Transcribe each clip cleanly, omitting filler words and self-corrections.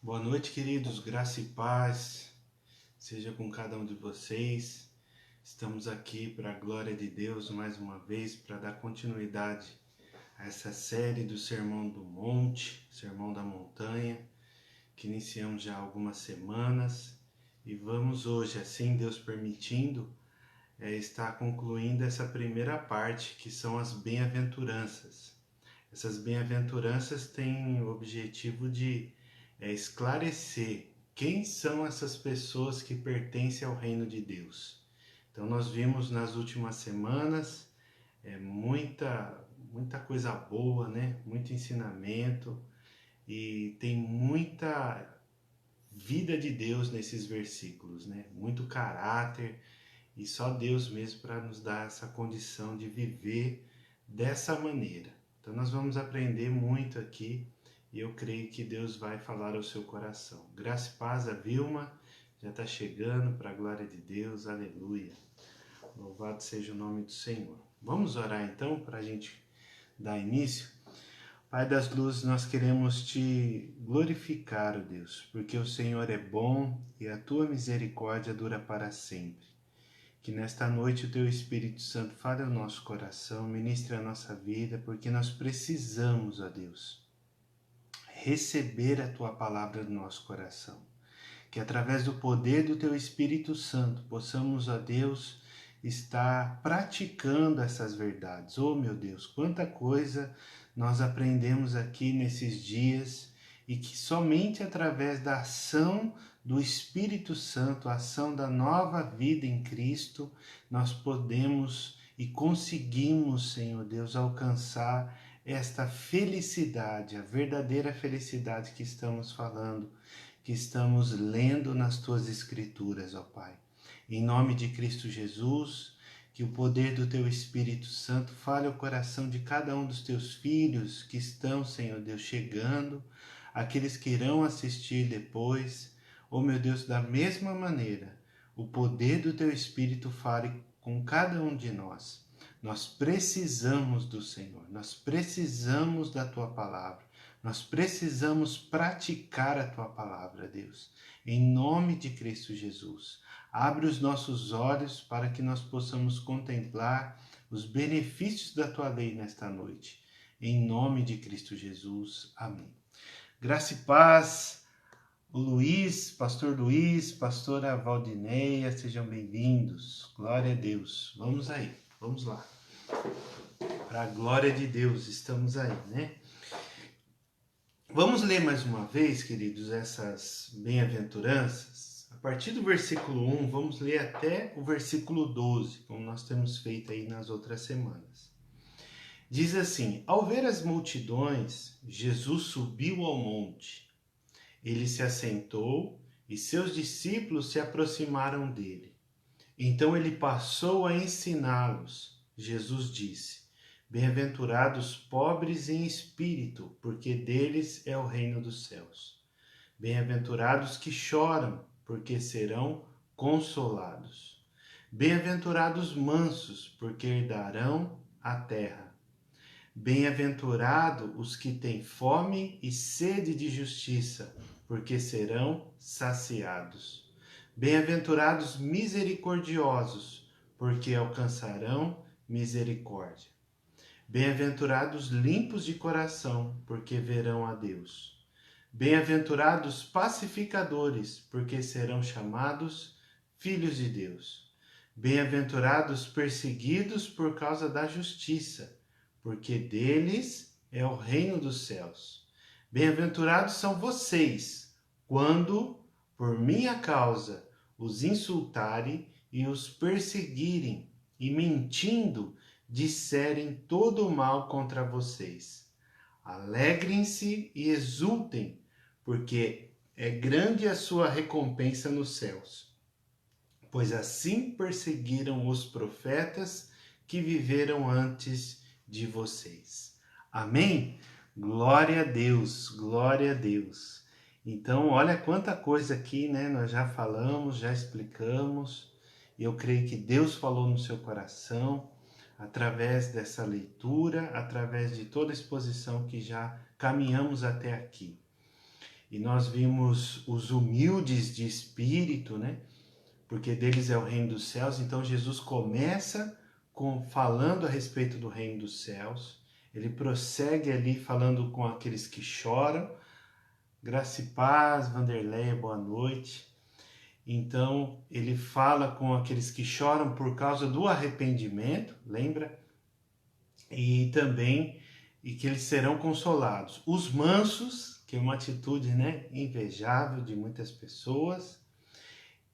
Boa noite, queridos, graça e paz seja com cada um de vocês. Estamos aqui para a glória de Deus mais uma vez para dar continuidade a essa série do Sermão do Monte, Sermão da Montanha, que iniciamos já há algumas semanas e vamos hoje, assim Deus permitindo, estar concluindo essa primeira parte, que são as bem-aventuranças. Essas bem-aventuranças têm o objetivo de esclarecer quem são essas pessoas que pertencem ao reino de Deus. Então nós vimos nas últimas semanas muita coisa boa, né? Muito ensinamento e tem muita vida de Deus nesses versículos, né? Muito caráter e só Deus mesmo para nos dar essa condição de viver dessa maneira. Então nós vamos aprender muito aqui e eu creio que Deus vai falar ao seu coração. Graça e paz, a Vilma já está chegando para a glória de Deus, aleluia. Louvado seja o nome do Senhor. Vamos orar então para a gente dar início. Pai das luzes, nós queremos te glorificar, ó Deus, porque o Senhor é bom e a tua misericórdia dura para sempre. Que nesta noite o Teu Espírito Santo fale ao nosso coração, ministre a nossa vida, porque nós precisamos, ó Deus, receber a Tua palavra no nosso coração. Que através do poder do Teu Espírito Santo possamos, ó Deus, estar praticando essas verdades. Oh, meu Deus, quanta coisa nós aprendemos aqui nesses dias e que somente através da ação do Espírito Santo, a ação da nova vida em Cristo, nós podemos e conseguimos, Senhor Deus, alcançar esta felicidade, a verdadeira felicidade que estamos falando, que estamos lendo nas Tuas Escrituras, ó Pai. Em nome de Cristo Jesus, que o poder do Teu Espírito Santo fale ao coração de cada um dos Teus filhos que estão, Senhor Deus, chegando, aqueles que irão assistir depois. Oh, meu Deus, da mesma maneira, o poder do Teu Espírito fale com cada um de nós. Nós precisamos do Senhor, nós precisamos da Tua palavra, nós precisamos praticar a Tua palavra, Deus. Em nome de Cristo Jesus, abre os nossos olhos para que nós possamos contemplar os benefícios da Tua lei nesta noite. Em nome de Cristo Jesus. Amém. Graça e paz, o Luiz, pastora Valdineia, sejam bem-vindos. Glória a Deus. Vamos aí, vamos lá. Para a glória de Deus, estamos aí, né? Vamos ler mais uma vez, queridos, essas bem-aventuranças. A partir do versículo 1, vamos ler até o versículo 12, como nós temos feito aí nas outras semanas. Diz assim: ao ver as multidões, Jesus subiu ao monte. Ele se assentou e seus discípulos se aproximaram dele. Então ele passou a ensiná-los. Jesus disse: bem-aventurados pobres em espírito, porque deles é o reino dos céus. Bem-aventurados que choram, porque serão consolados. Bem-aventurados mansos, porque herdarão a terra. Bem-aventurado os que têm fome e sede de justiça, porque serão saciados. Bem-aventurados misericordiosos, porque alcançarão misericórdia. Bem-aventurados limpos de coração, porque verão a Deus. Bem-aventurados pacificadores, porque serão chamados filhos de Deus. Bem-aventurados perseguidos por causa da justiça, porque deles é o reino dos céus. Bem-aventurados são vocês, quando, por minha causa, os insultarem e os perseguirem, e mentindo, disserem todo o mal contra vocês. Alegrem-se e exultem, porque é grande a sua recompensa nos céus. Pois assim perseguiram os profetas que viveram antes de vocês. Amém? Glória a Deus, glória a Deus. Então, olha quanta coisa aqui, né? Nós já falamos, já explicamos. Eu creio que Deus falou no seu coração através dessa leitura, através de toda a exposição que já caminhamos até aqui. e nós vimos os humildes de espírito, né? Porque deles é o reino dos céus. Então Jesus começa falando a respeito do reino dos céus. Ele prossegue ali falando com aqueles que choram. Graça e paz, Vanderleia, boa noite. Então ele fala com aqueles que choram por causa do arrependimento, lembra? E também que eles serão consolados. Os mansos, que é uma atitude, né, invejável de muitas pessoas,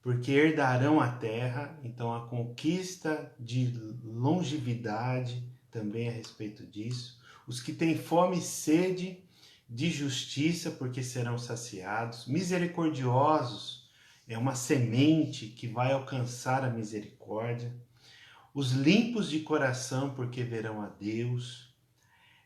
porque herdarão a terra. Então a conquista de longevidade também a respeito disso. Os que têm fome e sede de justiça, porque serão saciados. Misericordiosos, é uma semente que vai alcançar a misericórdia. Os limpos de coração, porque verão a Deus.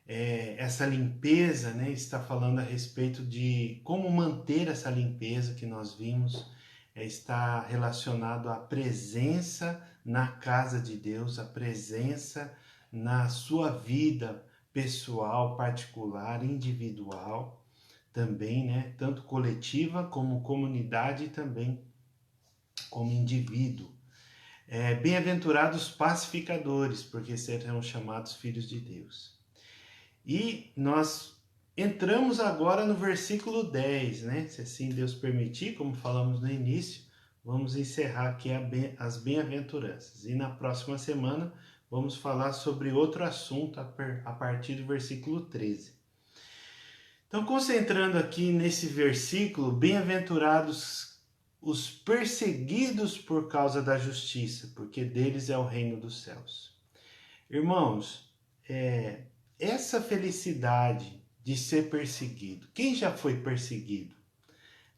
Essa limpeza, né, está falando a respeito de como manter essa limpeza que nós vimos. Está relacionado à presença na casa de Deus, a presença na sua vida pessoal, particular, individual, também, né? Tanto coletiva como comunidade e também como indivíduo. Bem-aventurados pacificadores, porque serão chamados filhos de Deus. E nós entramos agora no versículo 10, né? Se assim Deus permitir, como falamos no início, vamos encerrar aqui as bem-aventuranças. E na próxima semana vamos falar sobre outro assunto a partir do versículo 13. Então, concentrando aqui nesse versículo, bem-aventurados os perseguidos por causa da justiça, porque deles é o reino dos céus. Irmãos, essa felicidade de ser perseguido. Quem já foi perseguido?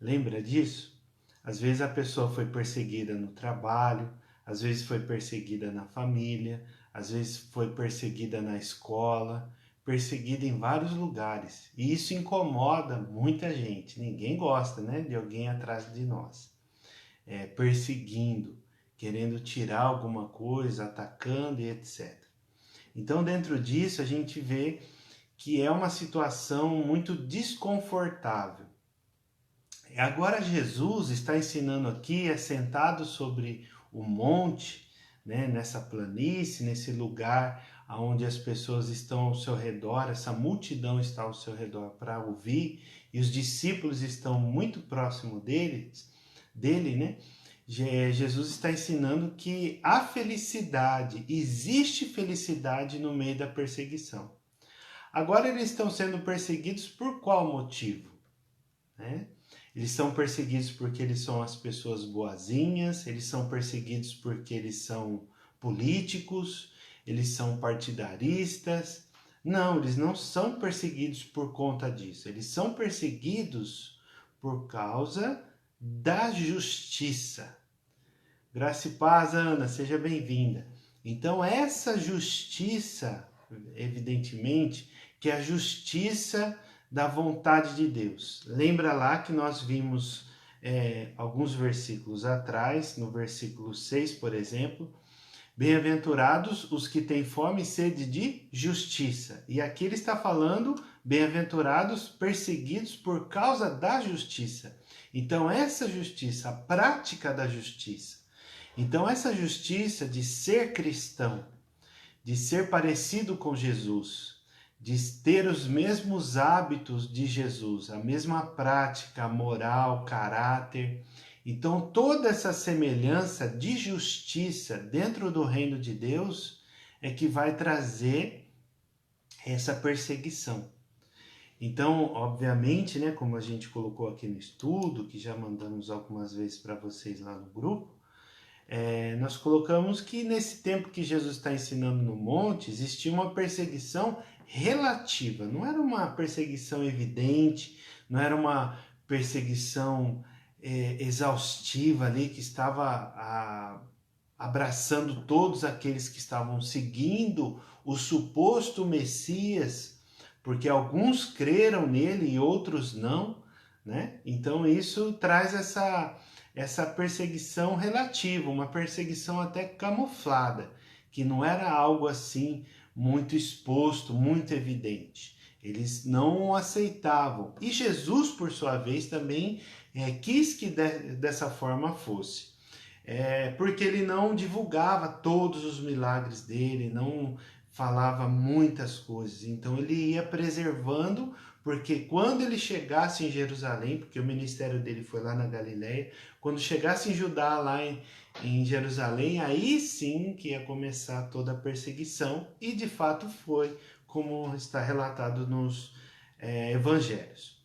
Lembra disso? Às vezes a pessoa foi perseguida no trabalho, às vezes foi perseguida na família, às vezes foi perseguida na escola, perseguida em vários lugares. E isso incomoda muita gente. Ninguém gosta, né, de alguém atrás de nós, perseguindo, querendo tirar alguma coisa, atacando e etc. Então, dentro disso, a gente vê que é uma situação muito desconfortável. Agora Jesus está ensinando aqui, sentado sobre o monte, né, nessa planície, nesse lugar onde as pessoas estão ao seu redor, essa multidão está ao seu redor para ouvir, e os discípulos estão muito próximo dele, né? Jesus está ensinando que há felicidade, existe felicidade no meio da perseguição. Agora eles estão sendo perseguidos por qual motivo? Né? Eles são perseguidos porque eles são as pessoas boazinhas, eles são perseguidos porque eles são políticos, eles são partidaristas. Não, eles não são perseguidos por conta disso, eles são perseguidos por causa da justiça. Graça e paz, Ana, seja bem-vinda. Então, essa justiça, evidentemente, que é a justiça da vontade de Deus. Lembra lá que nós vimos alguns versículos atrás, no versículo 6, por exemplo, bem-aventurados os que têm fome e sede de justiça. E aqui ele está falando, bem-aventurados perseguidos por causa da justiça. Então, essa justiça, a prática da justiça. Então, essa justiça de ser cristão, de ser parecido com Jesus, de ter os mesmos hábitos de Jesus, a mesma prática, moral, caráter. Então, toda essa semelhança de justiça dentro do reino de Deus é que vai trazer essa perseguição. Então, obviamente, né, como a gente colocou aqui no estudo, que já mandamos algumas vezes para vocês lá no grupo, nós colocamos que nesse tempo que Jesus está ensinando no monte, existia uma perseguição relativa, não era uma perseguição evidente, não era uma perseguição exaustiva ali, que estava abraçando todos aqueles que estavam seguindo o suposto Messias, porque alguns creram nele e outros não, né? Então isso traz essa perseguição relativa, uma perseguição até camuflada, que não era algo assim muito exposto, muito evidente. Eles não aceitavam. E Jesus, por sua vez, também quis que dessa forma fosse. Porque ele não divulgava todos os milagres dele, não falava muitas coisas. Então ele ia preservando, porque quando ele chegasse em Jerusalém, porque o ministério dele foi lá na Galileia, quando chegasse em Judá, lá em Jerusalém, aí sim que ia começar toda a perseguição, e de fato foi, como está relatado nos evangelhos.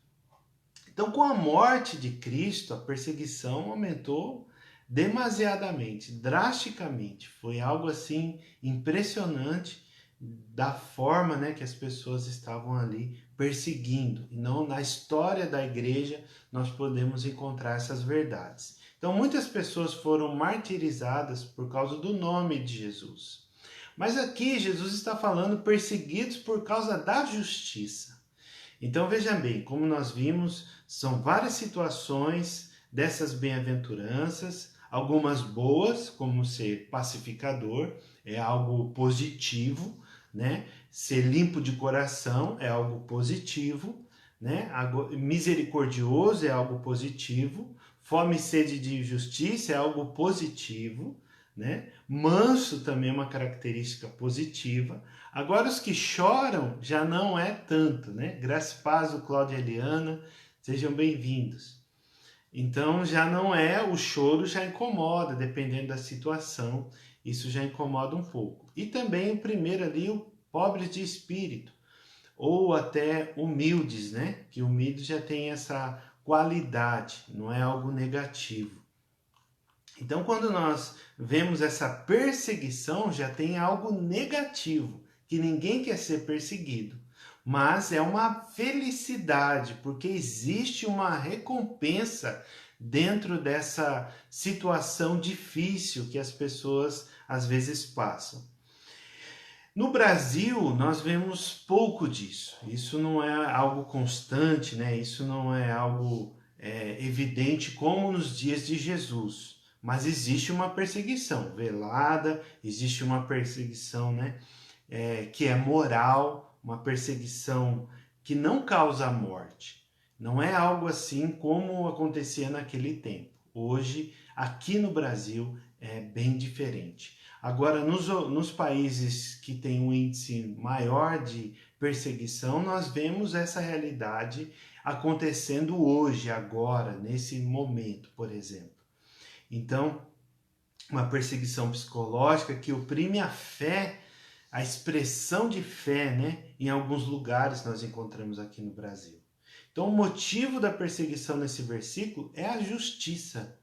Então, com a morte de Cristo, a perseguição aumentou demasiadamente, drasticamente. Foi algo assim impressionante da forma, né, que as pessoas estavam ali perseguindo. E não na história da igreja nós podemos encontrar essas verdades. Então, muitas pessoas foram martirizadas por causa do nome de Jesus. Mas aqui Jesus está falando perseguidos por causa da justiça. Então veja bem, como nós vimos, são várias situações dessas bem-aventuranças, algumas boas, como ser pacificador, é algo positivo, né? Ser limpo de coração é algo positivo, né? Misericordioso é algo positivo, fome e sede de justiça é algo positivo, né? Manso também é uma característica positiva. Agora os que choram já não é tanto, né? Graça e paz, o Cláudio e a Eliana, sejam bem-vindos. Então já não é, o choro já incomoda, dependendo da situação, isso já incomoda um pouco. E também o primeiro ali, o pobres de espírito, ou até humildes, né? Que humildes já tem essa qualidade, não é algo negativo. Então, quando nós vemos essa perseguição, já tem algo negativo, que ninguém quer ser perseguido. Mas é uma felicidade, porque existe uma recompensa dentro dessa situação difícil que as pessoas às vezes passam. No Brasil, nós vemos pouco disso. Isso não é algo constante, né? Isso não é algo evidente como nos dias de Jesus. Mas existe uma perseguição velada, existe uma perseguição, né, que é moral, uma perseguição que não causa morte. Não é algo assim como acontecia naquele tempo. Hoje, aqui no Brasil, é bem diferente. Agora, nos países que têm um índice maior de perseguição, nós vemos essa realidade acontecendo hoje, agora, nesse momento, por exemplo. Então, uma perseguição psicológica que oprime a fé, a expressão de fé, né? Em alguns lugares nós encontramos aqui no Brasil. Então, o motivo da perseguição nesse versículo é a justiça.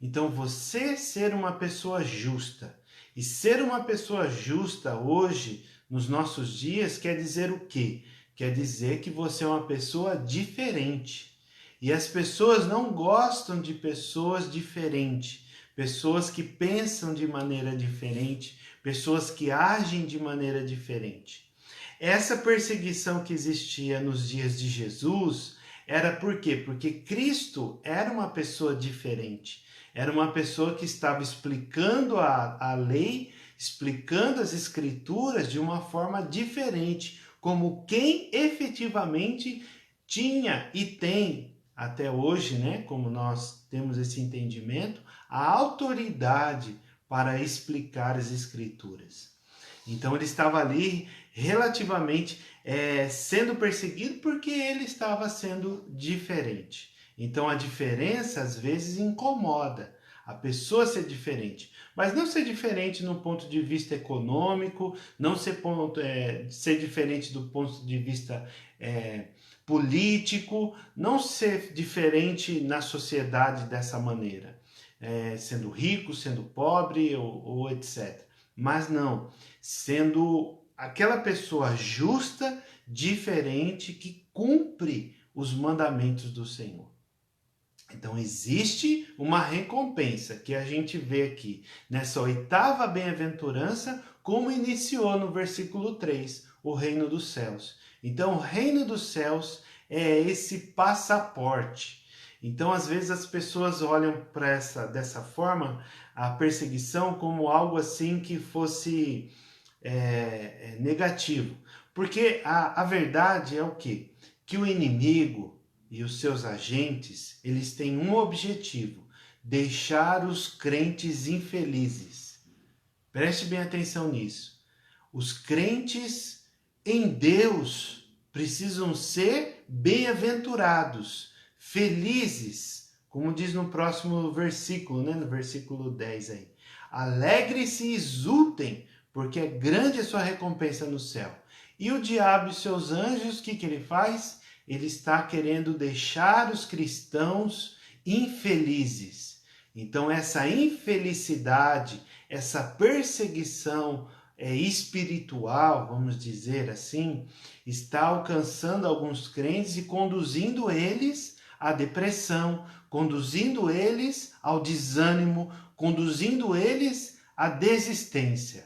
Então, você ser uma pessoa justa, e ser uma pessoa justa hoje, nos nossos dias, quer dizer o quê? Quer dizer que você é uma pessoa diferente. E as pessoas não gostam de pessoas diferentes, pessoas que pensam de maneira diferente, pessoas que agem de maneira diferente. Essa perseguição que existia nos dias de Jesus era por quê? Porque Cristo era uma pessoa diferente. Era uma pessoa que estava explicando a lei, explicando as escrituras de uma forma diferente, como quem efetivamente tinha e tem até hoje, né, como nós temos esse entendimento, a autoridade para explicar as escrituras. Então ele estava ali relativamente sendo perseguido porque ele estava sendo diferente. Então a diferença às vezes incomoda a pessoa ser diferente, mas não ser diferente no ponto de vista econômico, não ser, ser diferente do ponto de vista político, não ser diferente na sociedade dessa maneira, sendo rico, sendo pobre ou etc. Mas não, sendo aquela pessoa justa, diferente, que cumpre os mandamentos do Senhor. Então existe uma recompensa que a gente vê aqui nessa oitava bem-aventurança, como iniciou no versículo 3, o reino dos céus. Então o reino dos céus é esse passaporte. Então às vezes as pessoas olham para dessa forma a perseguição como algo assim que fosse negativo. Porque a verdade é o quê? Que o inimigo e os seus agentes, eles têm um objetivo: deixar os crentes infelizes. Preste bem atenção nisso. Os crentes em Deus precisam ser bem-aventurados, felizes, como diz no próximo versículo, né? No versículo 10 aí. Alegre-se e exultem, porque é grande a sua recompensa no céu. E o diabo e seus anjos, o que ele faz? Ele está querendo deixar os cristãos infelizes. Então, essa infelicidade, essa perseguição espiritual, vamos dizer assim, está alcançando alguns crentes e conduzindo eles à depressão, conduzindo eles ao desânimo, conduzindo eles à desistência.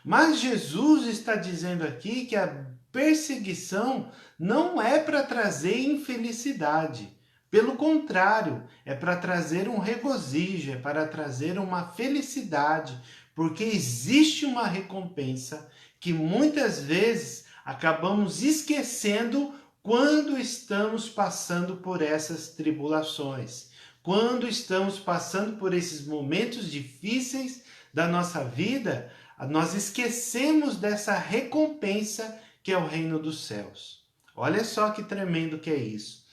Mas Jesus está dizendo aqui que a perseguição não é para trazer infelicidade. Pelo contrário, é para trazer um regozijo, é para trazer uma felicidade, porque existe uma recompensa que muitas vezes acabamos esquecendo quando estamos passando por essas tribulações, quando estamos passando por esses momentos difíceis da nossa vida. Nós esquecemos dessa recompensa que é o reino dos céus. Olha só que tremendo que é isso.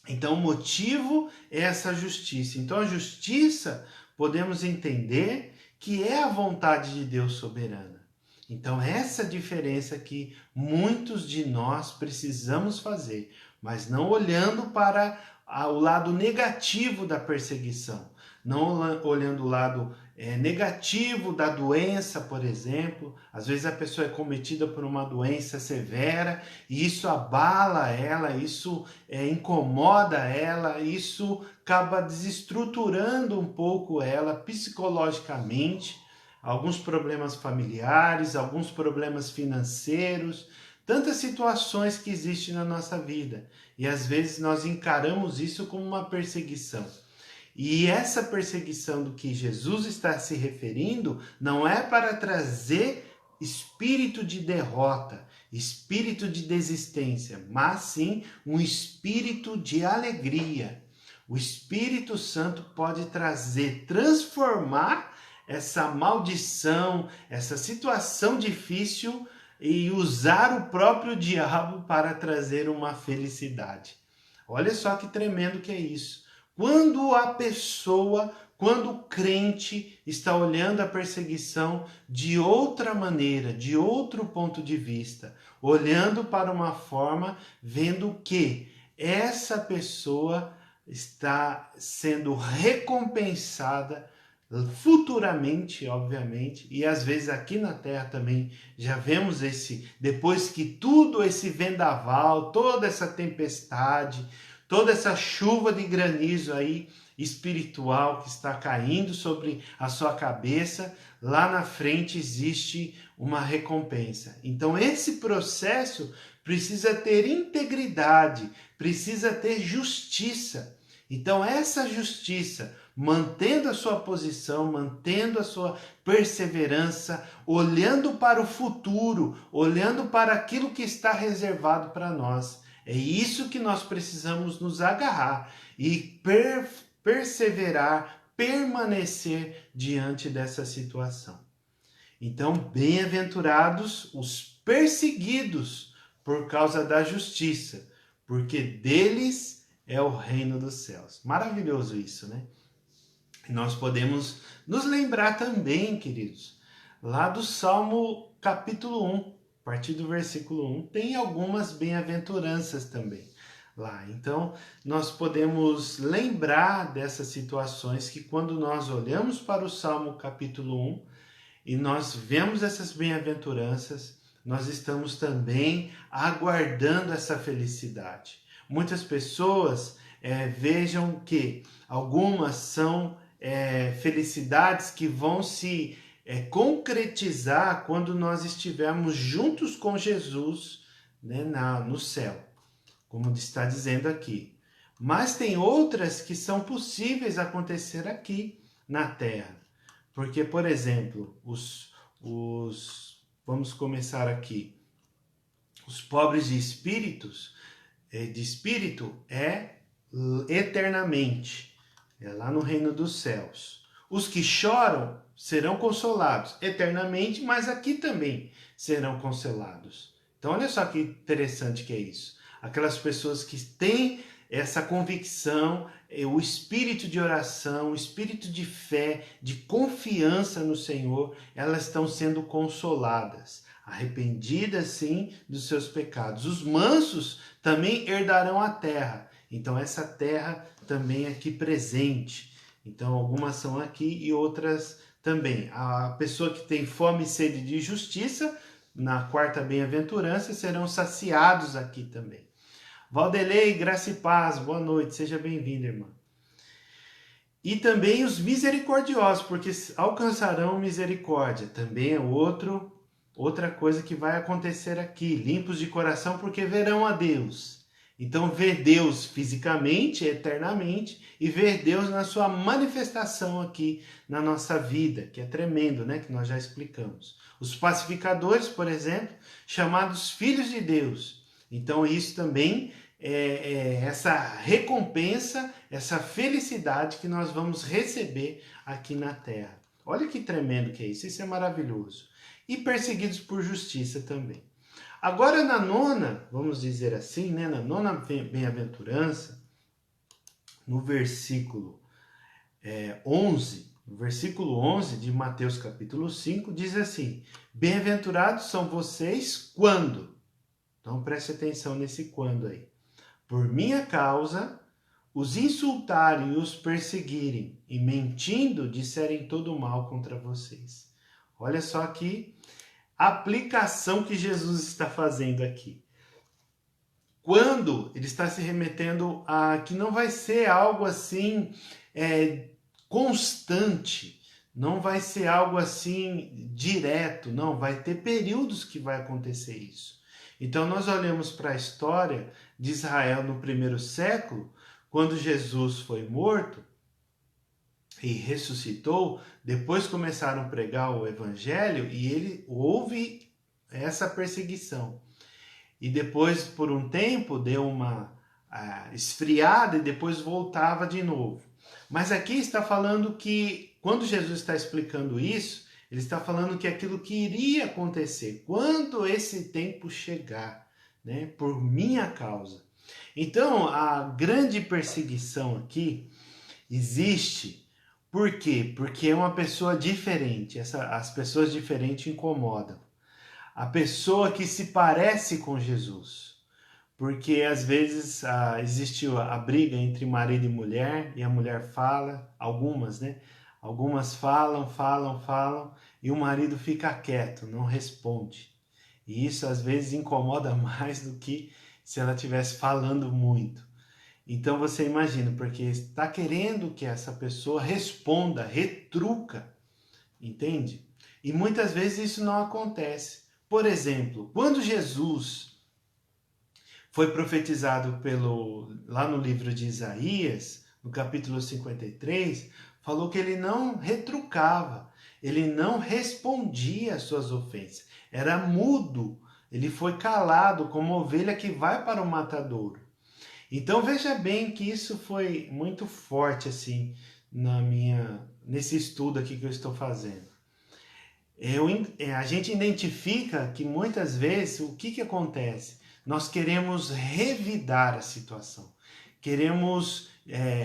Então, o motivo é essa justiça. Então, a justiça, podemos entender que é a vontade de Deus soberana. Então, essa diferença que muitos de nós precisamos fazer, mas não olhando para o lado negativo da perseguição, não olhando o lado negativo da doença, por exemplo. Às vezes a pessoa é cometida por uma doença severa e isso abala ela, isso incomoda ela, isso acaba desestruturando um pouco ela psicologicamente, alguns problemas familiares, alguns problemas financeiros, tantas situações que existem na nossa vida. E às vezes nós encaramos isso como uma perseguição. E essa perseguição do que Jesus está se referindo não é para trazer espírito de derrota, espírito de desistência, mas sim um espírito de alegria. O Espírito Santo pode trazer, transformar essa maldição, essa situação difícil e usar o próprio diabo para trazer uma felicidade. Olha só que tremendo que é isso. Quando a pessoa, quando o crente está olhando a perseguição de outra maneira, de outro ponto de vista, olhando para uma forma, vendo que essa pessoa está sendo recompensada futuramente, obviamente, e às vezes aqui na Terra também já vemos depois que tudo esse vendaval, toda essa tempestade, toda essa chuva de granizo aí espiritual que está caindo sobre a sua cabeça, lá na frente existe uma recompensa. Então esse processo precisa ter integridade, precisa ter justiça. Então essa justiça, mantendo a sua posição, mantendo a sua perseverança, olhando para o futuro, olhando para aquilo que está reservado para nós. É isso que nós precisamos nos agarrar e perseverar, permanecer diante dessa situação. Então, bem-aventurados os perseguidos por causa da justiça, porque deles é o reino dos céus. Maravilhoso isso, né? Nós podemos nos lembrar também, queridos, lá do Salmo capítulo 1, a partir do versículo 1, tem algumas bem-aventuranças também lá. Então, nós podemos lembrar dessas situações que quando nós olhamos para o Salmo capítulo 1 e nós vemos essas bem-aventuranças, nós estamos também aguardando essa felicidade. Muitas pessoas vejam que algumas são felicidades que vão se concretizar quando nós estivermos juntos com Jesus, né, no céu, como está dizendo aqui. Mas tem outras que são possíveis acontecer aqui na Terra. Porque, por exemplo, vamos começar aqui. Os pobres de espírito é eternamente, é lá no reino dos céus. Os que choram serão consolados eternamente, mas aqui também serão consolados. Então olha só que interessante que é isso. Aquelas pessoas que têm essa convicção, o espírito de oração, o espírito de fé, de confiança no Senhor, elas estão sendo consoladas, arrependidas sim dos seus pecados. Os mansos também herdarão a terra. Então essa terra também é aqui presente. Então algumas são aqui e outras também. A pessoa que tem fome e sede de justiça, na quarta bem-aventurança, serão saciados aqui também. Valdelei, graça e paz, boa noite, seja bem-vinda, irmã. E também os misericordiosos, porque alcançarão misericórdia. Também é outra coisa que vai acontecer aqui. Limpos de coração, porque verão a Deus. Então, ver Deus fisicamente, eternamente, e ver Deus na sua manifestação aqui na nossa vida, que é tremendo, né? Que nós já explicamos. Os pacificadores, por exemplo, chamados filhos de Deus. Então, isso também é essa recompensa, essa felicidade que nós vamos receber aqui na terra. Olha que tremendo que é isso é maravilhoso. E perseguidos por justiça também. Agora na nona, vamos dizer assim, né, na nona bem-aventurança, no versículo 11, no versículo 11 de Mateus capítulo 5, diz assim: bem-aventurados são vocês quando? Então preste atenção nesse quando aí. Por minha causa, os insultarem e os perseguirem, e mentindo disserem todo mal contra vocês. Olha só aqui a aplicação que Jesus está fazendo aqui. Quando ele está se remetendo a que não vai ser algo assim constante, não vai ser algo assim direto, não, vai ter períodos que vai acontecer isso. Então nós olhamos para a história de Israel no primeiro século, quando Jesus foi morto e ressuscitou, depois começaram a pregar o evangelho e houve essa perseguição. E depois, por um tempo, deu uma esfriada e depois voltava de novo. Mas aqui está falando que, quando Jesus está explicando isso, ele está falando que aquilo que iria acontecer, quando esse tempo chegar, né, por minha causa. Então, a grande perseguição aqui existe. Por quê? Porque é uma pessoa diferente. As pessoas diferentes incomodam. A pessoa que se parece com Jesus. Porque às vezes existe a briga entre marido e mulher, e a mulher fala, algumas, né? Algumas falam, e o marido fica quieto, não responde. E isso às vezes incomoda mais do que se ela estivesse falando muito. Então você imagina, porque está querendo que essa pessoa responda, retruca, entende? E muitas vezes isso não acontece. Por exemplo, quando Jesus foi profetizado lá no livro de Isaías, no capítulo 53, falou que ele não retrucava, ele não respondia às suas ofensas, era mudo, ele foi calado como ovelha que vai para o matadouro. Então veja bem que isso foi muito forte assim nesse estudo aqui que eu estou fazendo. A gente identifica que muitas vezes o que acontece? Nós queremos revidar a situação, queremos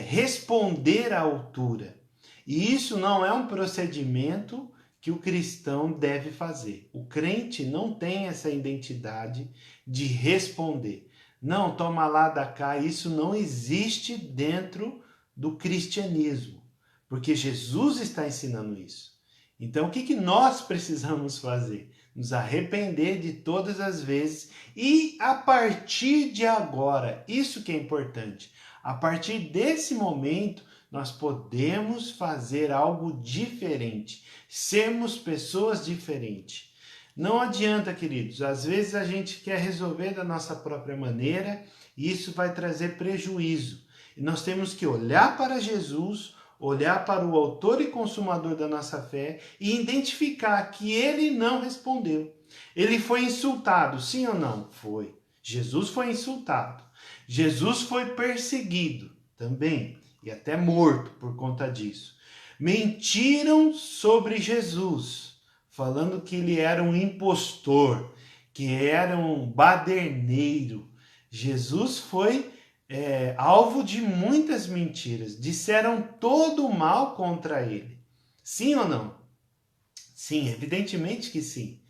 responder à altura. E isso não é um procedimento que o cristão deve fazer. O crente não tem essa identidade de responder. Não, toma lá da cá, isso não existe dentro do cristianismo, porque Jesus está ensinando isso. Então, o que nós precisamos fazer? Nos arrepender de todas as vezes e a partir de agora, isso que é importante, a partir desse momento, nós podemos fazer algo diferente, sermos pessoas diferentes. Não adianta, queridos, às vezes a gente quer resolver da nossa própria maneira e isso vai trazer prejuízo. E nós temos que olhar para Jesus, olhar para o autor e consumador da nossa fé e identificar que ele não respondeu. Ele foi insultado, sim ou não? Foi. Jesus foi insultado. Jesus foi perseguido também e até morto por conta disso. Mentiram sobre Jesus, falando que ele era um impostor, que era um baderneiro. Jesus foi alvo de muitas mentiras. Disseram todo o mal contra ele. Sim ou não? Sim, evidentemente que sim.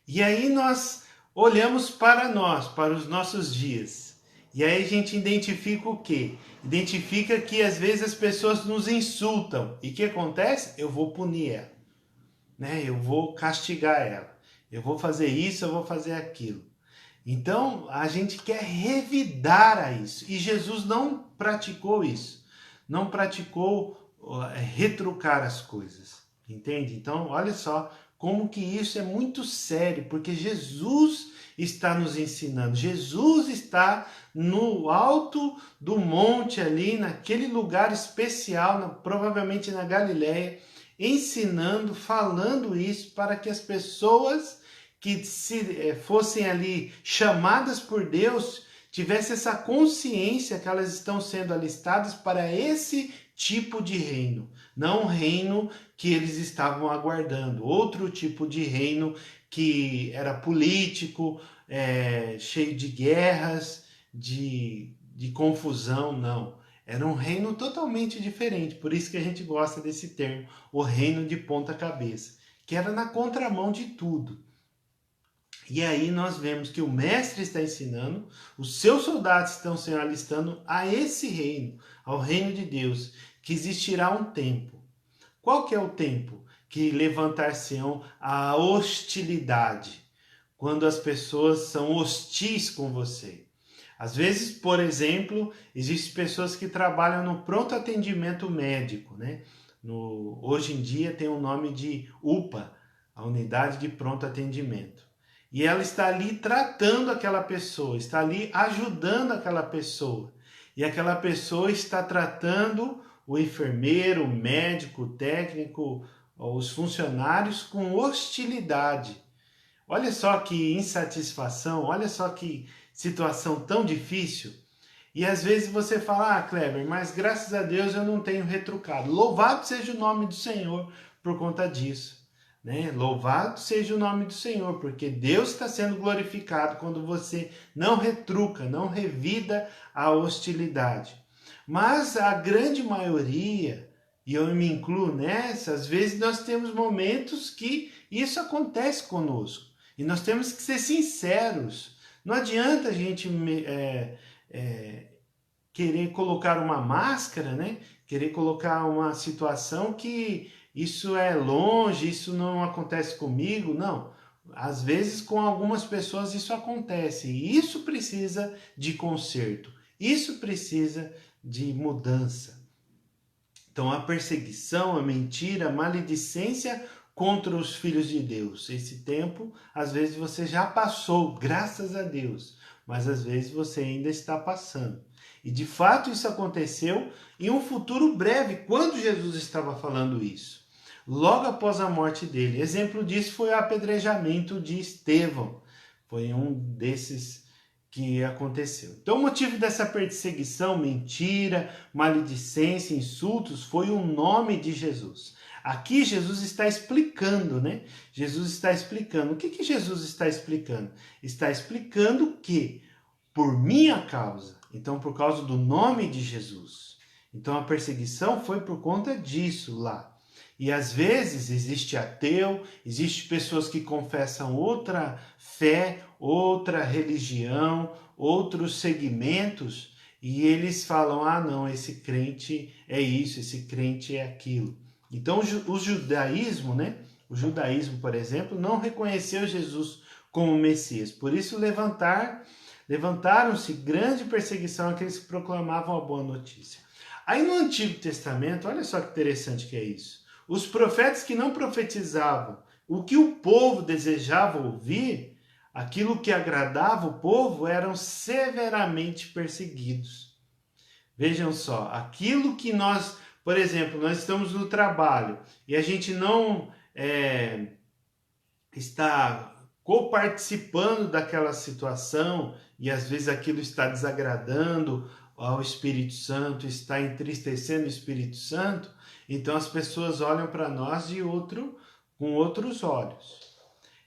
E aí nós olhamos para os nossos dias. E aí a gente identifica o quê? Identifica que às vezes as pessoas nos insultam. E o que acontece? Eu vou punir ela, né? Eu vou castigar ela. Eu vou fazer isso, eu vou fazer aquilo. Então a gente quer revidar a isso. E Jesus não praticou isso. Não praticou retrucar as coisas. Entende? Então olha só como que isso é muito sério, porque Jesus está nos ensinando. Jesus está no alto do monte ali, naquele lugar especial, provavelmente na Galileia, ensinando, falando isso para que as pessoas que fossem ali chamadas por Deus tivessem essa consciência que elas estão sendo alistadas para esse tipo de reino, não o reino que eles estavam aguardando, outro tipo de reino que era político, cheio de guerras, de confusão, não. Era um reino totalmente diferente, por isso que a gente gosta desse termo, o reino de ponta cabeça, que era na contramão de tudo. E aí nós vemos que o mestre está ensinando, os seus soldados estão se alistando a esse reino, ao reino de Deus, que existirá um tempo. Qual que é o tempo? Que levantar-se-ão a hostilidade, quando as pessoas são hostis com você. Às vezes, por exemplo, existem pessoas que trabalham no pronto atendimento médico, né? Hoje em dia tem o nome de UPA, a Unidade de Pronto Atendimento. E ela está ali tratando aquela pessoa, está ali ajudando aquela pessoa. E aquela pessoa está tratando o enfermeiro, o médico, o técnico, os funcionários com hostilidade. Olha só que insatisfação, olha só que situação tão difícil. E às vezes você fala, Kleber, mas graças a Deus eu não tenho retrucado. Louvado seja o nome do Senhor por conta disso. Né? Louvado seja o nome do Senhor, porque Deus está sendo glorificado quando você não retruca, não revida a hostilidade. Mas a grande maioria, e eu me incluo nessa, às vezes nós temos momentos que isso acontece conosco. E nós temos que ser sinceros. Não adianta a gente querer colocar uma máscara, né? Querer colocar uma situação que isso é longe, isso não acontece comigo. Não. Às vezes com algumas pessoas isso acontece. E isso precisa de conserto. Isso precisa de mudança. Então a perseguição, a mentira, a maledicência contra os filhos de Deus. Esse tempo, às vezes você já passou, graças a Deus, mas às vezes você ainda está passando. E de fato isso aconteceu em um futuro breve, quando Jesus estava falando isso. Logo após a morte dele. Exemplo disso foi o apedrejamento de Estevão. Foi um desses que aconteceu. Então o motivo dessa perseguição, mentira, maledicência, insultos, foi o nome de Jesus. Aqui Jesus está explicando, né? Jesus está explicando. O que Jesus está explicando? Está explicando que, por minha causa, então por causa do nome de Jesus, então a perseguição foi por conta disso lá. E às vezes existe ateu, existe pessoas que confessam outra fé, outra religião, outros segmentos, e eles falam, não, esse crente é isso, esse crente é aquilo. Então o judaísmo, né? O judaísmo, por exemplo, não reconheceu Jesus como Messias. Por isso levantaram-se grande perseguição àqueles que proclamavam a boa notícia. Aí no Antigo Testamento, olha só que interessante que é isso. Os profetas que não profetizavam o que o povo desejava ouvir, aquilo que agradava o povo, eram severamente perseguidos. Vejam só, aquilo que nós Por exemplo, nós estamos no trabalho e a gente não está coparticipando daquela situação e às vezes aquilo está desagradando ao Espírito Santo, está entristecendo o Espírito Santo, então as pessoas olham para nós com outros olhos.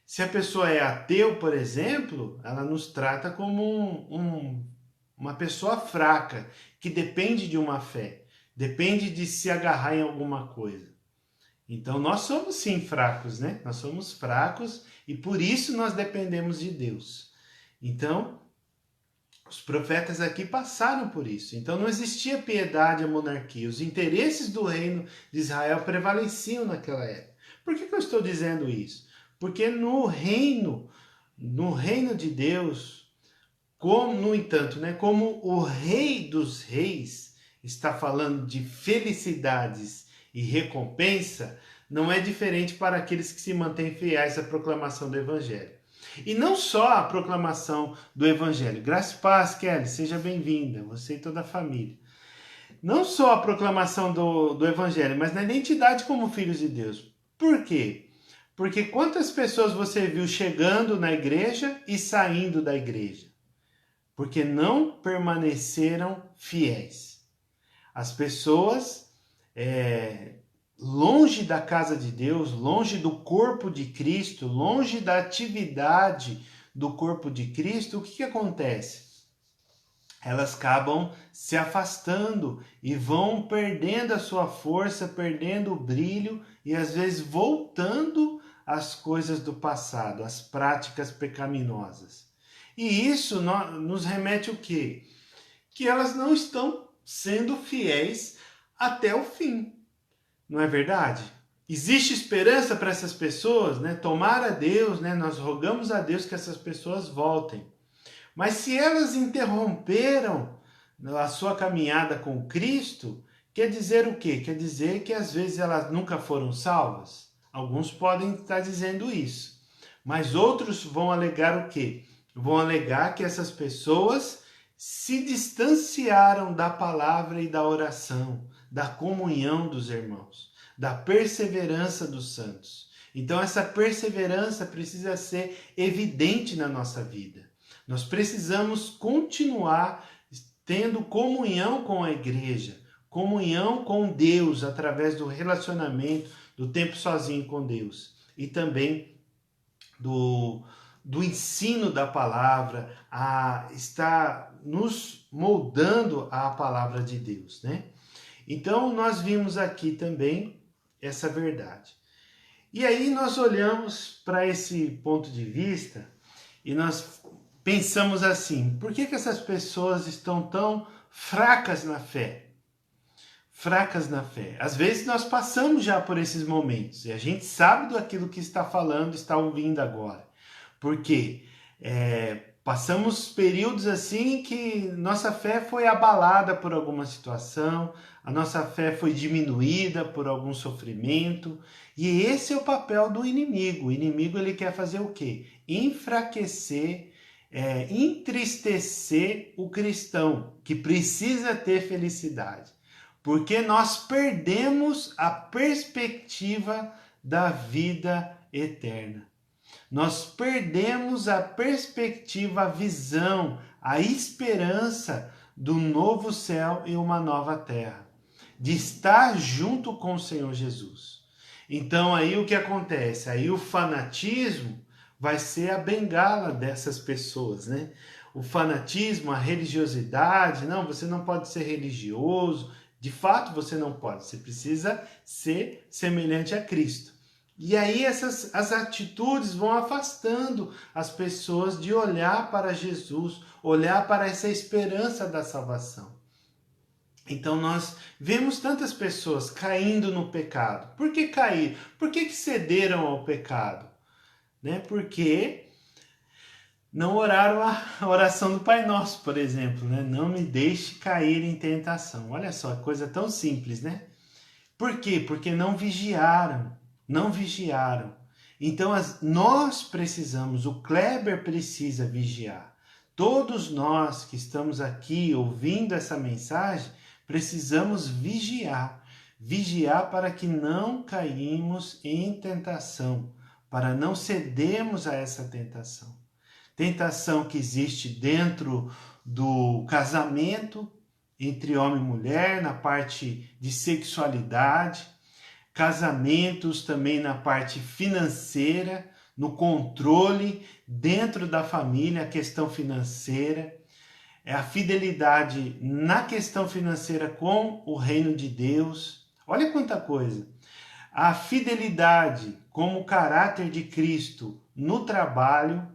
Se a pessoa é ateu, por exemplo, ela nos trata como uma pessoa fraca, que depende de uma fé, depende de se agarrar em alguma coisa. Então nós somos sim fracos, né? Nós somos fracos e por isso nós dependemos de Deus. Então, os profetas aqui passaram por isso. Então não existia piedade à monarquia. Os interesses do reino de Israel prevaleciam naquela época. Por que eu estou dizendo isso? Porque no reino de Deus, no entanto, né, como o Rei dos Reis está falando de felicidades e recompensa, não é diferente para aqueles que se mantêm fiéis à proclamação do Evangelho. E não só a proclamação do Evangelho. Graça e paz, Kelly, seja bem-vinda, você e toda a família. Não só a proclamação do Evangelho, mas na identidade como filhos de Deus. Por quê? Porque quantas pessoas você viu chegando na igreja e saindo da igreja? Porque não permaneceram fiéis. As pessoas, longe da casa de Deus, longe do corpo de Cristo, longe da atividade do corpo de Cristo, o que acontece? Elas acabam se afastando e vão perdendo a sua força, perdendo o brilho e às vezes voltando às coisas do passado, às práticas pecaminosas. E isso nos remete o quê? Que elas não estão sendo fiéis até o fim. Não é verdade? Existe esperança para essas pessoas, né? Tomara a Deus, né? Nós rogamos a Deus que essas pessoas voltem. Mas se elas interromperam a sua caminhada com Cristo, quer dizer o quê? Quer dizer que às vezes elas nunca foram salvas? Alguns podem estar dizendo isso. Mas outros vão alegar o quê? Vão alegar que essas pessoas se distanciaram da palavra e da oração, da comunhão dos irmãos, da perseverança dos santos. Então essa perseverança precisa ser evidente na nossa vida. Nós precisamos continuar tendo comunhão com a igreja, comunhão com Deus através do relacionamento, do tempo sozinho com Deus e também do ensino da palavra, está nos moldando a palavra de Deus, né? Então nós vimos aqui também essa verdade. E aí nós olhamos para esse ponto de vista e nós pensamos assim, por que essas pessoas estão tão fracas na fé? Fracas na fé. Às vezes nós passamos já por esses momentos e a gente sabe daquilo que está falando, está ouvindo agora. Porque passamos períodos assim que nossa fé foi abalada por alguma situação, a nossa fé foi diminuída por algum sofrimento, e esse é o papel do inimigo. O inimigo ele quer fazer o quê? Enfraquecer, entristecer o cristão, que precisa ter felicidade. Porque nós perdemos a perspectiva da vida eterna. Nós perdemos a perspectiva, a visão, a esperança do novo céu e uma nova terra, de estar junto com o Senhor Jesus. Então aí o que acontece? Aí o fanatismo vai ser a bengala dessas pessoas, né? O fanatismo, a religiosidade, não, você não pode ser religioso, de fato você não pode, você precisa ser semelhante a Cristo. E aí as atitudes vão afastando as pessoas de olhar para Jesus, olhar para essa esperança da salvação. Então nós vemos tantas pessoas caindo no pecado. Por que cair? Por que cederam ao pecado? Né? Porque não oraram a oração do Pai Nosso, por exemplo. Né? Não me deixe cair em tentação. Olha só, coisa tão simples, né? Por quê? Porque não vigiaram. Não vigiaram. Então nós precisamos, o Kleber precisa vigiar. Todos nós que estamos aqui ouvindo essa mensagem, precisamos vigiar. vigiar para que não caímos em tentação, para não cedermos a essa tentação. Tentação que existe dentro do casamento, entre homem e mulher, na parte de sexualidade, casamentos também na parte financeira, no controle dentro da família, a questão financeira, é a fidelidade na questão financeira com o reino de Deus. Olha quanta coisa. A fidelidade como o caráter de Cristo no trabalho,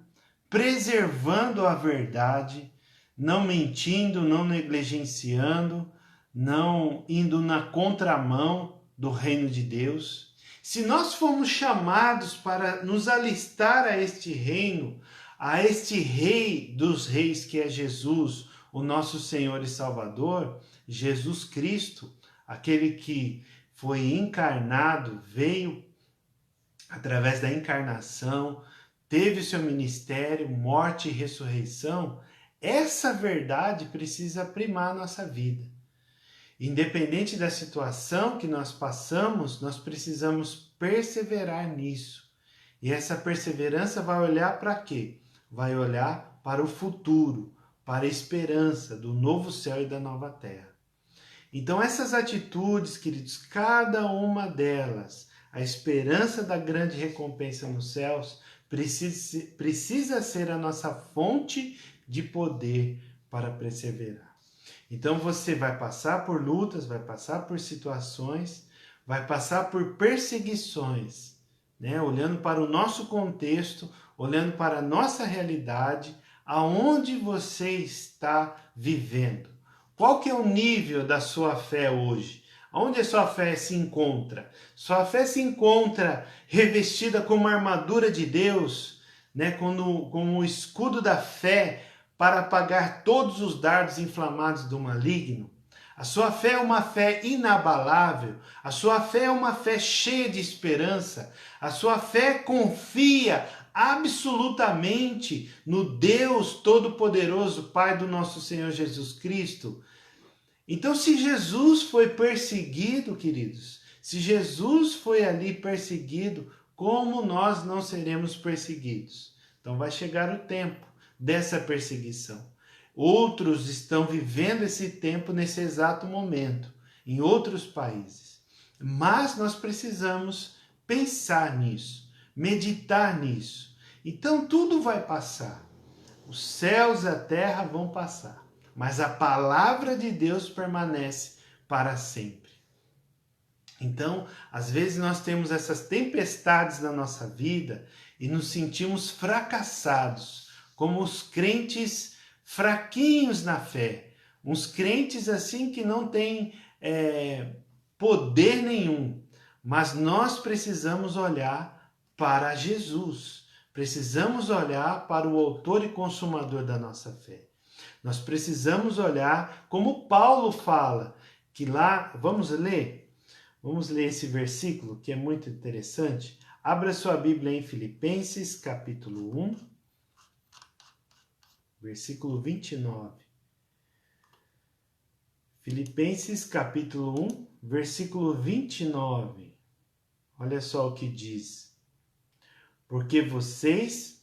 preservando a verdade, não mentindo, não negligenciando, não indo na contramão do reino de Deus. Se nós fomos chamados para nos alistar a este reino, a este Rei dos Reis que é Jesus, o nosso Senhor e Salvador, Jesus Cristo, aquele que foi encarnado, veio através da encarnação, teve o seu ministério, morte e ressurreição, essa verdade precisa primar a nossa vida. Independente da situação que nós passamos, nós precisamos perseverar nisso. E essa perseverança vai olhar para quê? Vai olhar para o futuro, para a esperança do novo céu e da nova terra. Então essas atitudes, queridos, cada uma delas, a esperança da grande recompensa nos céus, precisa ser a nossa fonte de poder para perseverar. Então você vai passar por lutas, vai passar por situações, vai passar por perseguições, né? Olhando para o nosso contexto, olhando para a nossa realidade, aonde você está vivendo. Qual que é o nível da sua fé hoje? Onde a sua fé se encontra? Sua fé se encontra revestida com uma armadura de Deus, né? com o escudo da fé para apagar todos os dardos inflamados do maligno. A sua fé é uma fé inabalável, a sua fé é uma fé cheia de esperança, a sua fé confia absolutamente no Deus Todo-Poderoso, Pai do nosso Senhor Jesus Cristo. Então, se Jesus foi perseguido, queridos, se Jesus foi ali perseguido, como nós não seremos perseguidos? Então vai chegar o tempo dessa perseguição. Outros estão vivendo esse tempo nesse exato momento, em outros países. Mas nós precisamos pensar nisso, meditar nisso. Então tudo vai passar. Os céus e a terra vão passar, mas a palavra de Deus permanece para sempre. Então, às vezes nós temos essas tempestades na nossa vida e nos sentimos fracassados, como os crentes fraquinhos na fé, uns crentes assim que não têm poder nenhum, mas nós precisamos olhar para Jesus, precisamos olhar para o autor e consumador da nossa fé. Nós precisamos olhar como Paulo fala, que lá, vamos ler esse versículo que é muito interessante. Abra sua Bíblia em Filipenses capítulo 1, versículo 29. Filipenses capítulo 1, versículo 29. Olha só o que diz. Porque vocês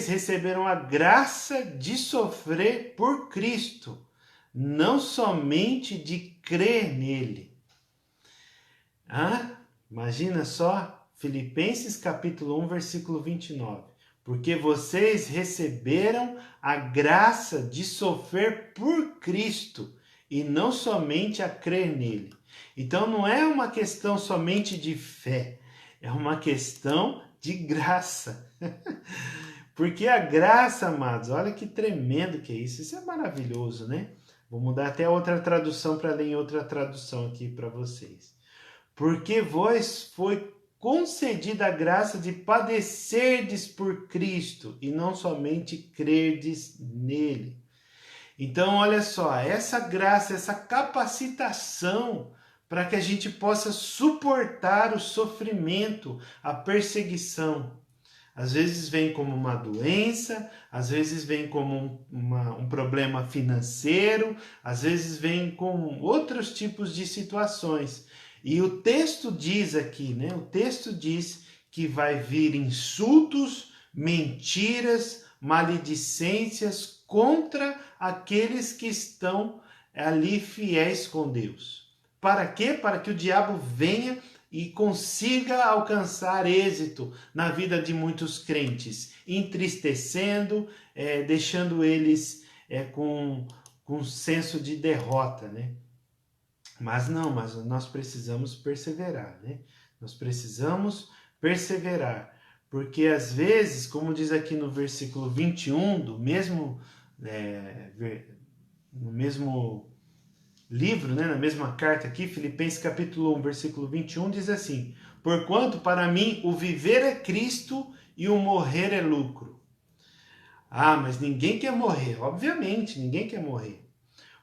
receberam a graça de sofrer por Cristo, não somente de crer nele. Imagina só, Filipenses capítulo 1, versículo 29. Porque vocês receberam a graça de sofrer por Cristo e não somente a crer nele. Então não é uma questão somente de fé, é uma questão de graça. Porque a graça, amados, olha que tremendo que é isso. Isso é maravilhoso, né? Vou mudar até outra tradução para ler em outra tradução aqui para vocês. Porque vos foi concedida a graça de padecerdes por Cristo e não somente crerdes nele. Então, olha só, essa graça, essa capacitação para que a gente possa suportar o sofrimento, a perseguição. Às vezes vem como uma doença, às vezes vem como um problema financeiro, às vezes vem com outros tipos de situações. E o texto diz aqui, né? O texto diz que vai vir insultos, mentiras, maledicências contra aqueles que estão ali fiéis com Deus. Para quê? Para que o diabo venha e consiga alcançar êxito na vida de muitos crentes, entristecendo, deixando eles com um senso de derrota, né? Mas nós precisamos perseverar, né? Nós precisamos perseverar, porque às vezes, como diz aqui no versículo 21 do mesmo, no mesmo livro, né, na mesma carta aqui, Filipenses capítulo 1, versículo 21, diz assim: porquanto para mim o viver é Cristo e o morrer é lucro. Ah, mas ninguém quer morrer, obviamente, ninguém quer morrer.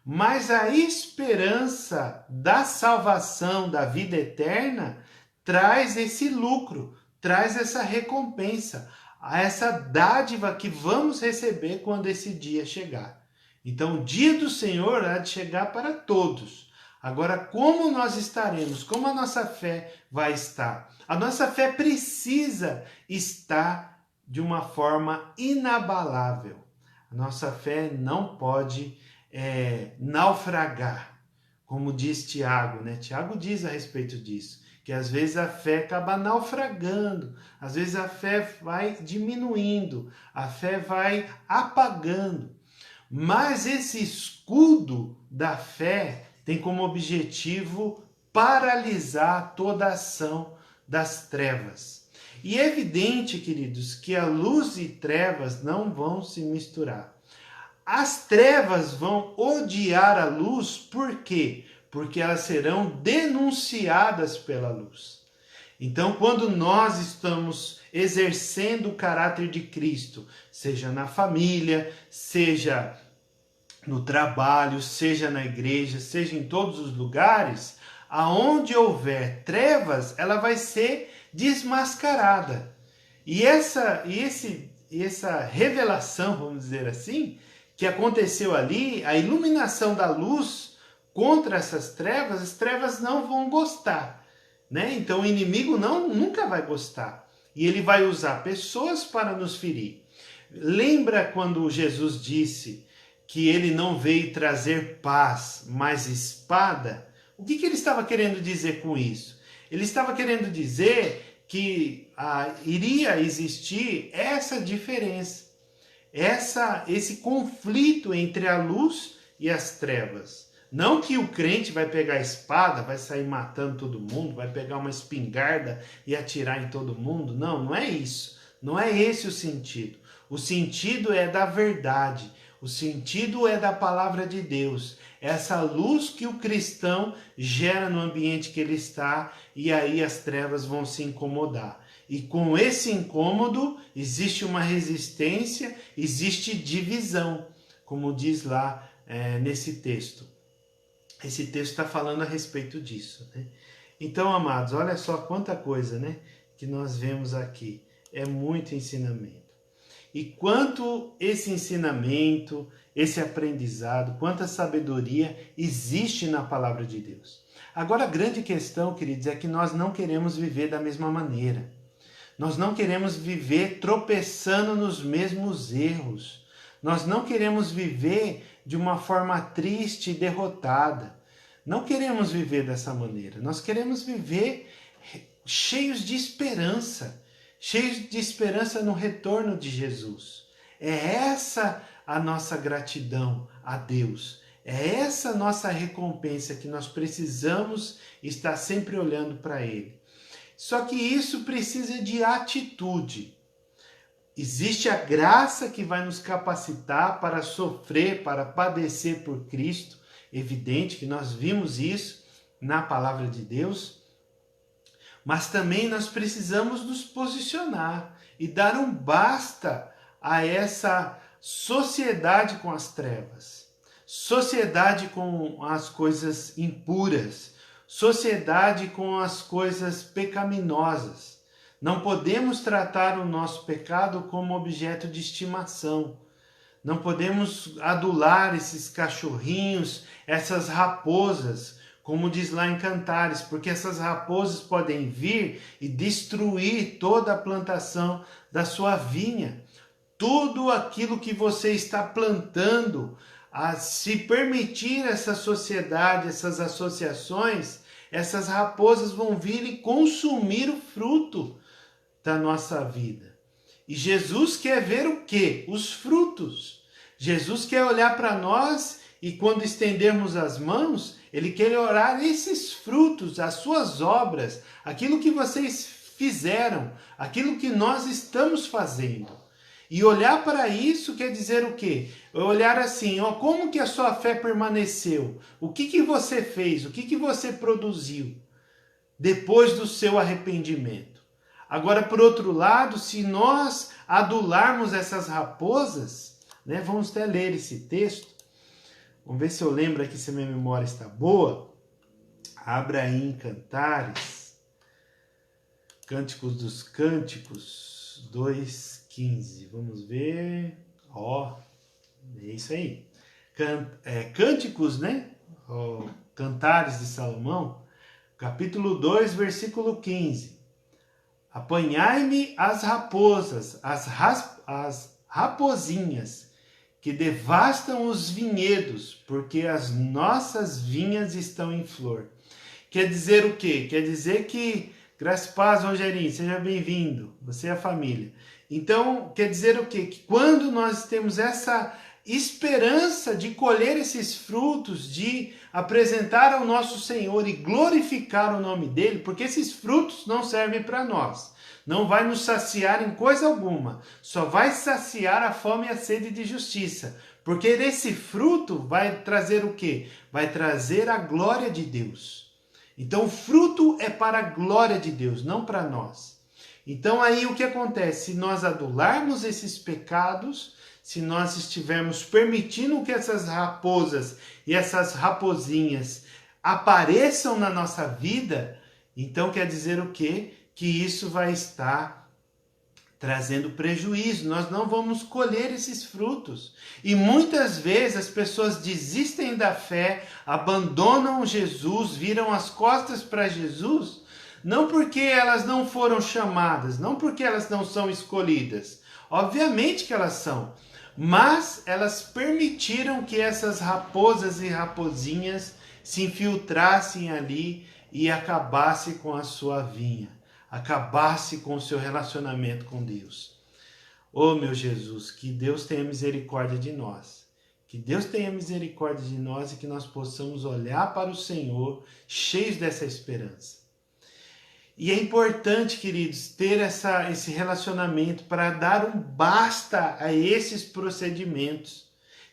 Mas a esperança da salvação, da vida eterna, traz esse lucro, traz essa recompensa, essa dádiva que vamos receber quando esse dia chegar. Então, o dia do Senhor há de chegar para todos. Agora, como nós estaremos? Como a nossa fé vai estar? A nossa fé precisa estar de uma forma inabalável. A nossa fé não pode naufragar, como diz Tiago, né? Tiago diz a respeito disso, que às vezes a fé acaba naufragando, às vezes a fé vai diminuindo, a fé vai apagando. Mas esse escudo da fé tem como objetivo paralisar toda a ação das trevas. E é evidente, queridos, que a luz e trevas não vão se misturar. As trevas vão odiar a luz, por quê? Porque elas serão denunciadas pela luz. Então, quando nós estamos exercendo o caráter de Cristo, seja na família, seja no trabalho, seja na igreja, seja em todos os lugares, aonde houver trevas, ela vai ser desmascarada. E essa revelação, vamos dizer assim, que aconteceu ali, a iluminação da luz contra essas trevas, as trevas não vão gostar, né? Então o inimigo nunca vai gostar. E ele vai usar pessoas para nos ferir. Lembra quando Jesus disse que ele não veio trazer paz, mas espada? O que ele estava querendo dizer com isso? Ele estava querendo dizer que iria existir essa diferença, esse conflito entre a luz e as trevas. Não que o crente vai pegar a espada, vai sair matando todo mundo, vai pegar uma espingarda e atirar em todo mundo. Não é isso. Não é esse o sentido. O sentido é da verdade. O sentido é da palavra de Deus. Essa luz que o cristão gera no ambiente que ele está, e aí as trevas vão se incomodar. E com esse incômodo existe uma resistência, existe divisão, como diz lá nesse texto. Esse texto está falando a respeito disso, né? Então, amados, olha só quanta coisa, né, que nós vemos aqui. É muito ensinamento. E quanto esse ensinamento, esse aprendizado, quanta sabedoria existe na palavra de Deus. Agora, a grande questão, queridos, é que nós não queremos viver da mesma maneira. Nós não queremos viver tropeçando nos mesmos erros. Nós não queremos viver de uma forma triste e derrotada. Não queremos viver dessa maneira. Nós queremos viver cheios de esperança no retorno de Jesus. É essa a nossa gratidão a Deus. É essa a nossa recompensa que nós precisamos estar sempre olhando para Ele. Só que isso precisa de atitude. Existe a graça que vai nos capacitar para sofrer, para padecer por Cristo. Evidente que nós vimos isso na palavra de Deus. Mas também nós precisamos nos posicionar e dar um basta a essa sociedade com as trevas, sociedade com as coisas impuras, sociedade com as coisas pecaminosas. Não podemos tratar o nosso pecado como objeto de estimação. Não podemos adular esses cachorrinhos, essas raposas, como diz lá em Cantares, porque essas raposas podem vir e destruir toda a plantação da sua vinha. Tudo aquilo que você está plantando, se permitir essa sociedade, essas associações, essas raposas vão vir e consumir o fruto da nossa vida. E Jesus quer ver o quê? Os frutos. Jesus quer olhar para nós e quando estendermos as mãos, Ele quer olhar esses frutos, as suas obras, aquilo que vocês fizeram, aquilo que nós estamos fazendo. E olhar para isso quer dizer o quê? Olhar assim, ó, como que a sua fé permaneceu? O que você fez? O que você produziu depois do seu arrependimento? Agora, por outro lado, se nós adularmos essas raposas, né, vamos até ler esse texto. Vamos ver se eu lembro aqui se a minha memória está boa. Abra aí em Cantares, Cânticos dos Cânticos 2:15. Vamos ver. Ó, é isso aí. Cânticos, né? Cantares de Salomão, capítulo 2, versículo 15. Apanhai-me as raposas, as rapozinhas, que devastam os vinhedos, porque as nossas vinhas estão em flor. Quer dizer o quê? Quer dizer que, graças a paz, Rogerinho, seja bem-vindo, você e a família. Então, quer dizer o quê? Que quando nós temos essa esperança de colher esses frutos, de apresentar ao nosso Senhor e glorificar o nome dele, porque esses frutos não servem para nós, não vai nos saciar em coisa alguma, só vai saciar a fome e a sede de justiça, porque esse fruto vai trazer o quê? Vai trazer a glória de Deus. Então o fruto é para a glória de Deus, não para nós. Então aí o que acontece? Se nós adularmos esses pecados, se nós estivermos permitindo que essas raposas e essas rapozinhas apareçam na nossa vida, então quer dizer o quê? Que isso vai estar trazendo prejuízo. Nós não vamos colher esses frutos. E muitas vezes as pessoas desistem da fé, abandonam Jesus, viram as costas para Jesus, não porque elas não foram chamadas, não porque elas não são escolhidas. Obviamente que elas são. Mas elas permitiram que essas raposas e rapozinhas se infiltrassem ali e acabassem com a sua vinha, acabasse com o seu relacionamento com Deus. Oh, meu Jesus, que Deus tenha misericórdia de nós. Que Deus tenha misericórdia de nós e que nós possamos olhar para o Senhor cheios dessa esperança. E é importante, queridos, ter esse relacionamento para dar um basta a esses procedimentos.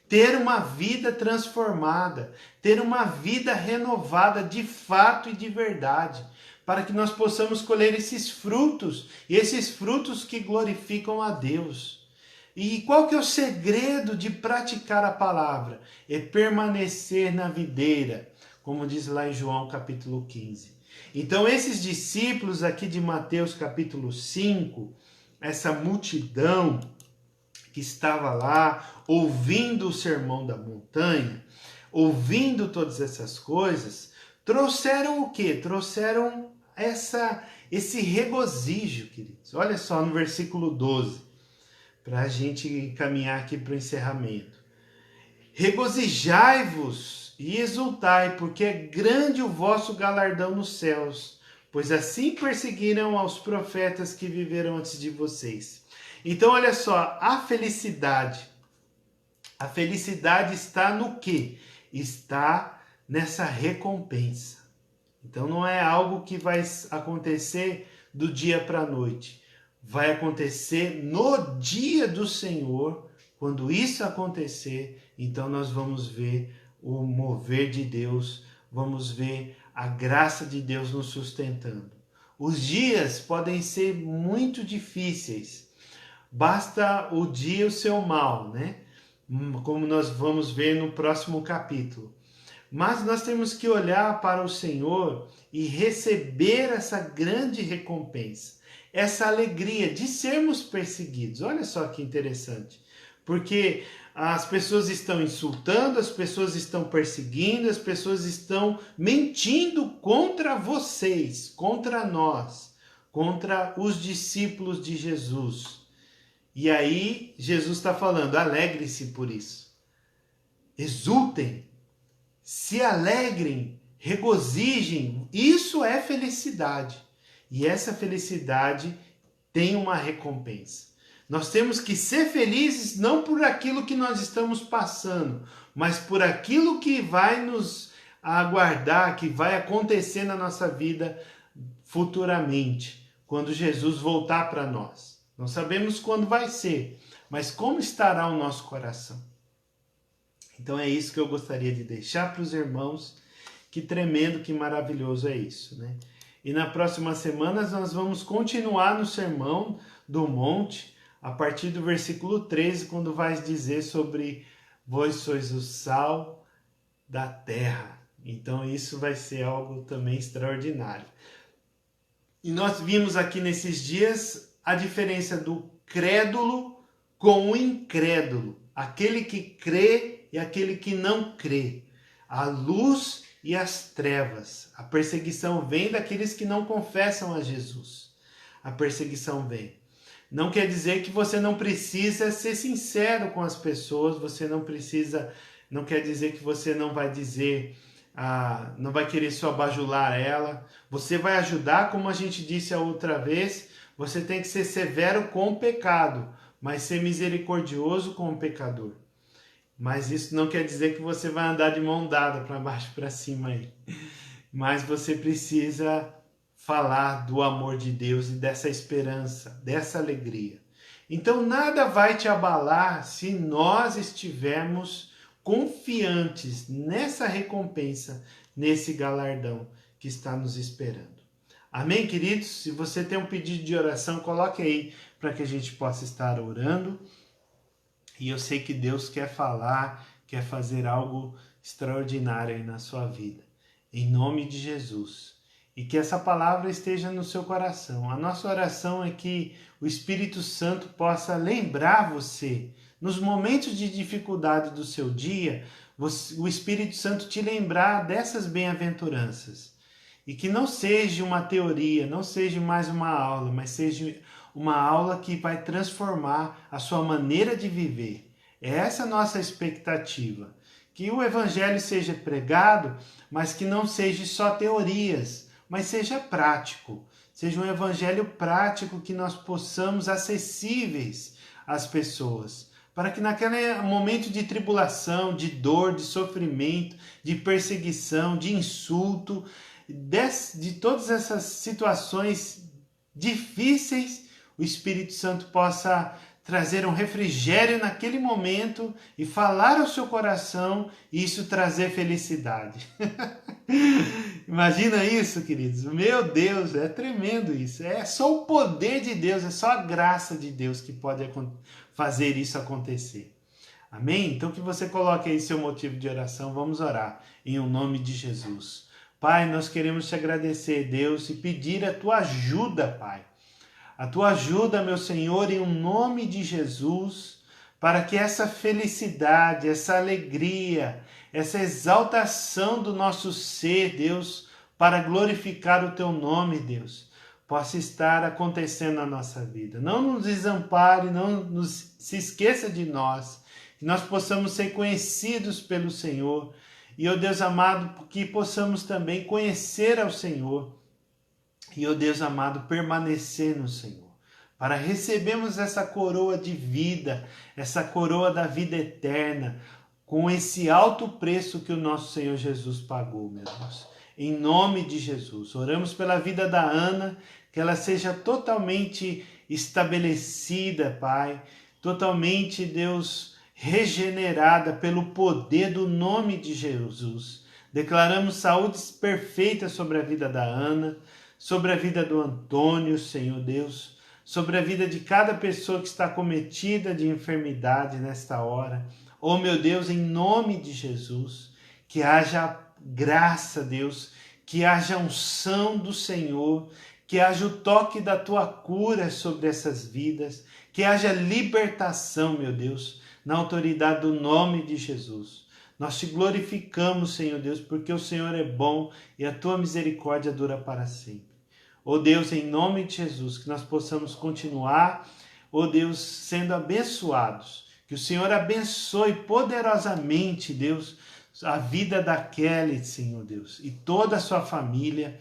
Ter uma vida transformada, ter uma vida renovada de fato e de verdade, para que nós possamos colher esses frutos, e esses frutos que glorificam a Deus. E qual que é o segredo de praticar a palavra? É permanecer na videira, como diz lá em João capítulo 15. Então esses discípulos aqui de Mateus capítulo 5, essa multidão que estava lá ouvindo o sermão da montanha, ouvindo todas essas coisas, trouxeram o quê? Trouxeram esse regozijo, queridos. Olha só no versículo 12, para a gente encaminhar aqui para o encerramento. Regozijai-vos e exultai, porque é grande o vosso galardão nos céus, pois assim perseguiram aos profetas que viveram antes de vocês. Então, olha só, a felicidade está no quê? Está nessa recompensa. Então, não é algo que vai acontecer do dia para a noite. Vai acontecer no dia do Senhor. Quando isso acontecer, então nós vamos ver o mover de Deus, vamos ver a graça de Deus nos sustentando. Os dias podem ser muito difíceis. Basta o dia o seu mal, né? Como nós vamos ver no próximo capítulo. Mas nós temos que olhar para o Senhor e receber essa grande recompensa. essa alegria de sermos perseguidos. Olha só que interessante. Porque as pessoas estão insultando, as pessoas estão perseguindo, as pessoas estão mentindo contra vocês, contra nós, contra os discípulos de Jesus. E aí Jesus está falando, alegre-se por isso. Exultem, se alegrem, regozijem. Isso é felicidade. E essa felicidade tem uma recompensa. Nós temos que ser felizes não por aquilo que nós estamos passando, mas por aquilo que vai nos aguardar, que vai acontecer na nossa vida futuramente, quando Jesus voltar para nós. Não sabemos quando vai ser, mas como estará o nosso coração. Então é isso que eu gostaria de deixar para os irmãos. Que tremendo, que maravilhoso é isso, né? E na próxima semana nós vamos continuar no Sermão do Monte, a partir do versículo 13, quando vai dizer sobre vós sois o sal da terra. Então isso vai ser algo também extraordinário. E nós vimos aqui nesses dias a diferença do crédulo com o incrédulo. Aquele que crê e aquele que não crê. A luz e as trevas. A perseguição vem daqueles que não confessam a Jesus. A perseguição vem. Não quer dizer que você não precisa ser sincero com as pessoas, não quer dizer que você não vai dizer, não vai querer só bajular ela. Você vai ajudar, como a gente disse a outra vez, você tem que ser severo com o pecado, mas ser misericordioso com o pecador. Mas isso não quer dizer que você vai andar de mão dada para baixo e para cima aí. Mas você precisa falar do amor de Deus e dessa esperança, dessa alegria. Então nada vai te abalar se nós estivermos confiantes nessa recompensa, nesse galardão que está nos esperando. Amém, queridos? Se você tem um pedido de oração, coloque aí para que a gente possa estar orando. E eu sei que Deus quer falar, quer fazer algo extraordinário aí na sua vida. Em nome de Jesus. E que essa palavra esteja no seu coração. A nossa oração é que o Espírito Santo possa lembrar você, nos momentos de dificuldade do seu dia, o Espírito Santo te lembrar dessas bem-aventuranças. E que não seja uma teoria, não seja mais uma aula, mas seja uma aula que vai transformar a sua maneira de viver. É essa a nossa expectativa. Que o Evangelho seja pregado, mas que não seja só teorias, mas seja prático. Seja um Evangelho prático que nós possamos acessíveis às pessoas. Para que naquele momento de tribulação, de dor, de sofrimento, de perseguição, de insulto, de todas essas situações difíceis, o Espírito Santo possa trazer um refrigério naquele momento e falar ao seu coração e isso trazer felicidade. Imagina isso, queridos. Meu Deus, é tremendo isso. É só o poder de Deus, é só a graça de Deus que pode fazer isso acontecer. Amém? Então que você coloque aí seu motivo de oração. Vamos orar em nome de Jesus. Pai, nós queremos te agradecer, Deus, e pedir a tua ajuda, Pai. A tua ajuda, meu Senhor, em nome de Jesus, para que essa felicidade, essa alegria, essa exaltação do nosso ser, Deus, para glorificar o teu nome, Deus, possa estar acontecendo na nossa vida. Não nos desampare, não se esqueça de nós, que nós possamos ser conhecidos pelo Senhor. E, ó Deus amado, que possamos também conhecer ao Senhor. E, ó Deus amado, permanecer no Senhor. Para recebermos essa coroa de vida, essa coroa da vida eterna, com esse alto preço que o nosso Senhor Jesus pagou, meu Deus. Em nome de Jesus. Oramos pela vida da Ana, que ela seja totalmente estabelecida, Pai. Totalmente, Deus, regenerada pelo poder do nome de Jesus. Declaramos saúde perfeita sobre a vida da Ana, sobre a vida do Antônio, Senhor Deus, sobre a vida de cada pessoa que está cometida de enfermidade nesta hora. Oh, meu Deus, em nome de Jesus, que haja graça, Deus, que haja unção do Senhor, que haja o toque da tua cura sobre essas vidas, que haja libertação, meu Deus, na autoridade do nome de Jesus. Nós te glorificamos, Senhor Deus, porque o Senhor é bom e a tua misericórdia dura para sempre. Ó Deus, em nome de Jesus, que nós possamos continuar, ó Deus, sendo abençoados. Que o Senhor abençoe poderosamente, Deus, a vida da Kelly, Senhor Deus, e toda a sua família,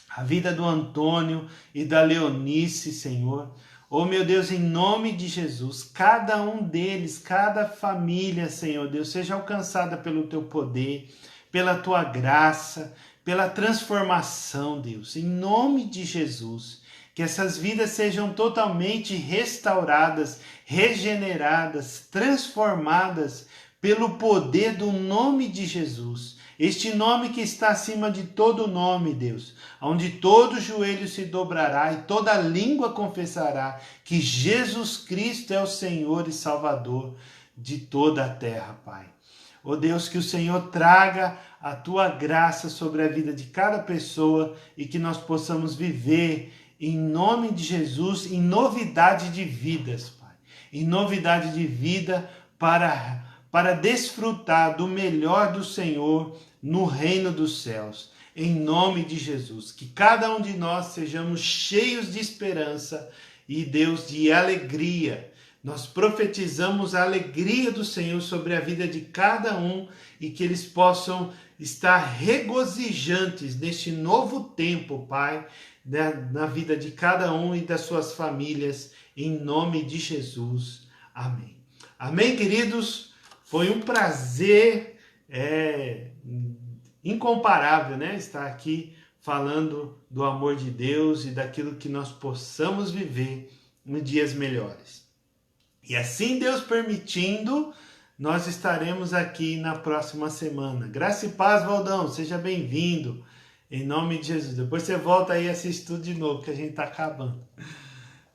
a vida do Antônio e da Leonice, Senhor. Oh, meu Deus, em nome de Jesus, cada um deles, cada família, Senhor Deus, seja alcançada pelo teu poder, pela tua graça, pela transformação, Deus, em nome de Jesus. Que essas vidas sejam totalmente restauradas, regeneradas, transformadas pelo poder do nome de Jesus. Este nome que está acima de todo nome, Deus, onde todo joelho se dobrará e toda língua confessará que Jesus Cristo é o Senhor e Salvador de toda a terra, Pai. Ó Deus, que o Senhor traga a tua graça sobre a vida de cada pessoa e que nós possamos viver em nome de Jesus, em novidade de vidas, Pai. Em novidade de vida para desfrutar do melhor do Senhor no reino dos céus. Em nome de Jesus. Que cada um de nós sejamos cheios de esperança e, Deus, de alegria. Nós profetizamos a alegria do Senhor sobre a vida de cada um e que eles possam estar regozijantes neste novo tempo, Pai, na vida de cada um e das suas famílias, em nome de Jesus. Amém. Amém, queridos? Foi um prazer incomparável, né? Estar aqui falando do amor de Deus e daquilo que nós possamos viver em dias melhores. E assim, Deus permitindo, nós estaremos aqui na próxima semana. Graça e paz, Valdão, seja bem-vindo, em nome de Jesus. Depois você volta aí e assiste tudo de novo, que a gente está acabando.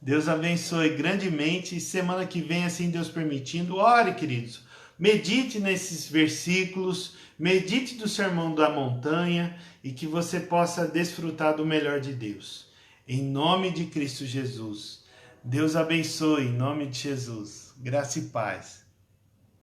Deus abençoe grandemente. Semana que vem, assim Deus permitindo, ore, queridos. Medite nesses versículos, medite do Sermão da Montanha e que você possa desfrutar do melhor de Deus. Em nome de Cristo Jesus. Deus abençoe, em nome de Jesus. Graça e paz.